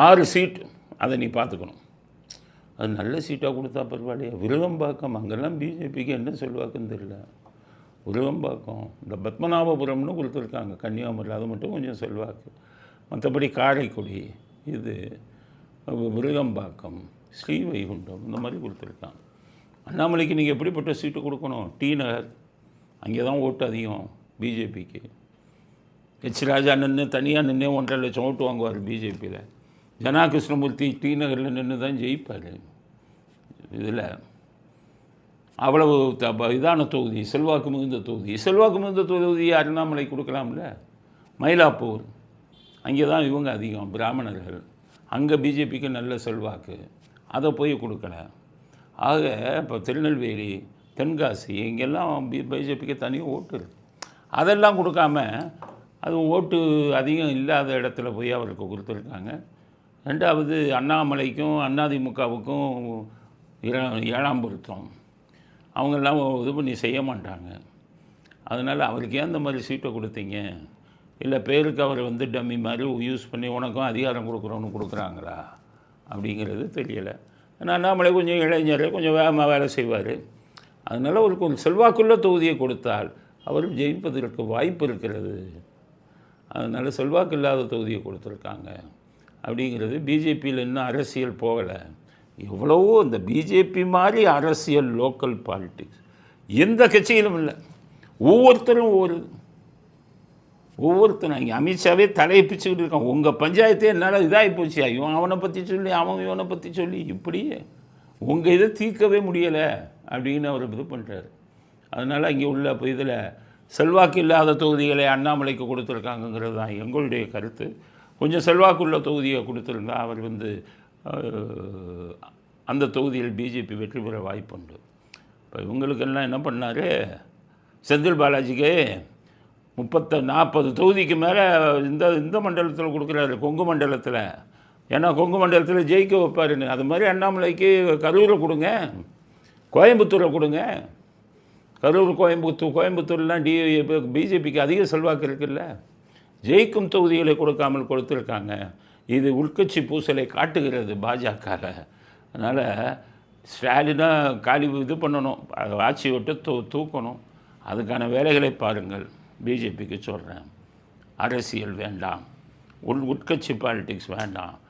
6 seat அதை நீ பார்த்துக்கணும். அது நல்ல சீட்டாக கொடுத்தா பரவாயில்லையே. விருகம்பாக்கம் அங்கெல்லாம் பிஜேபிக்கு என்ன செல்வாக்குன்னு தெரியல. விருகம்பாக்கம் இந்த பத்மநாபபுரம்னு கொடுத்துருக்காங்க கன்னியாகுமரியில், அது மட்டும் கொஞ்சம் செல்வாக்கு. மற்றபடி காரைக்குடி, இது விருகம்பாக்கம், ஸ்ரீவைகுண்டம் இந்த மாதிரி கொடுத்துருக்காங்க. அண்ணாமலைக்கு நீங்கள் எப்படிப்பட்ட சீட்டு கொடுக்கணும்? டி நகர், அங்கே தான் ஓட்டு அதிகம் பிஜேபிக்கு. ராஜா நின்று தனியாக நின்று 1.5 லட்சம் ஓட்டு வாங்குவார் பிஜேபியில். ஜனா கிருஷ்ணமூர்த்தி டி நகரில் நின்று தான் ஜெயிப்பார். இதில் அவ்வளவு இதான தொகுதி, செல்வாக்கு மிகுந்த தொகுதி. செல்வாக்கு மிகுந்த தொகுதி அண்ணாமலை கொடுக்கலாம்ல. மயிலாப்பூர், அங்கே தான் இவங்க அதிகம் பிராமணர்கள், அங்கே பிஜேபிக்கு நல்ல செல்வாக்கு, அதை போய் கொடுக்கல. ஆக இப்போ திருநெல்வேலி, தென்காசி, இங்கெல்லாம் பிஜேபிக்கு தனியாக ஓட்டு இருக்குது. அதெல்லாம் கொடுக்காம அது ஓட்டு அதிகம் இல்லாத இடத்துல போய் அவருக்கு கொடுத்துருக்காங்க. ரெண்டாவது அண்ணாமலைக்கும் அதிமுகவுக்கும் 7ஆம் பொருத்தம். அவங்கெல்லாம் இது பண்ணி செய்ய மாட்டாங்க. அதனால் அவருக்கு ஏன் இந்த மாதிரி சீட்டை கொடுத்தீங்க? இல்லை பேருக்கு அவர் டம்மி மாதிரி யூஸ் பண்ணி உனக்கும் அதிகாரம் கொடுக்குறோன்னு கொடுக்குறாங்களா அப்படிங்கிறது தெரியலை. ஏன்னா அண்ணாமலை கொஞ்சம் இளைஞர், கொஞ்சம் வேகமாக வேலை செய்வார். அதனால் அவருக்கு ஒரு செல்வாக்குள்ள தொகுதியை கொடுத்தால் அவர் ஜெயிப்பதற்கு வாய்ப்பு இருக்கிறது. அதனால் செல்வாக்கு இல்லாத தொகுதியை கொடுத்துருக்காங்க அப்படிங்கிறது. பிஜேபியில் இன்னும் அரசியல் போகலை. எவ்வளவோ இந்த பிஜேபி மாதிரி அரசியல் லோக்கல் பாலிட்டிக்ஸ் எந்த கட்சியிலும் இல்லை. ஒவ்வொருத்தரும் ஒவ்வொருத்தரும் இங்கே அமித்ஷாவே தலையை பிச்சுக்கிட்டு இருக்கான். உங்கள் பஞ்சாயத்தே என்னால் இதாகி போச்சு, இவன் அவனை பற்றி சொல்லி அவன் இவனை பற்றி சொல்லி இப்படியே உங்கள் இதை தீர்க்கவே முடியலை அப்படின்னு அவர் இது பண்ணுறாரு. அதனால் இங்கே உள்ள இப்போ இதில் செல்வாக்கு இல்லாத தொகுதிகளை அண்ணாமலைக்கு கொடுத்துருக்காங்கங்கிறது தான் எங்களுடைய கருத்து. கொஞ்சம் செல்வாக்குள்ள தொகுதியை கொடுத்துருந்தா அவர் அந்த தொகுதியில் பிஜேபி வெற்றி பெற வாய்ப்புண்டு. இப்போ இவங்களுக்கெல்லாம் என்ன பண்ணார், செந்தில் பாலாஜிக்கு 40 தொகுதிக்கு மேலே இந்த மண்டலத்தில் கொடுக்குறாரு, கொங்கு மண்டலத்தில். ஏன்னா கொங்கு மண்டலத்தில் ஜெயிக்க வைப்பாருன்னு. அது மாதிரி அண்ணாமலைக்கு கரூரில் கொடுங்க, கோயம்புத்தூரில் கொடுங்க. கோயம்புத்தூர்லாம் பிஜேபிக்கு அதிக செல்வாக்கு இருக்குல்ல. ஜெயிக்கும் தொகுதிகளை கொடுக்காமல் கொடுத்துருக்காங்க. இது உள்கட்சி பூசலை காட்டுகிறது பாஜகவில். அதனால் ஸ்டாலினை இது பண்ணணும், ஆட்சி விட்டு தூக்கணும். அதுக்கான வேலைகளை பாருங்கள். பிஜேபிக்கு சொல்கிறேன், அரசியல் வேண்டாம், உட்கட்சி பாலிட்டிக்ஸ் வேண்டாம்.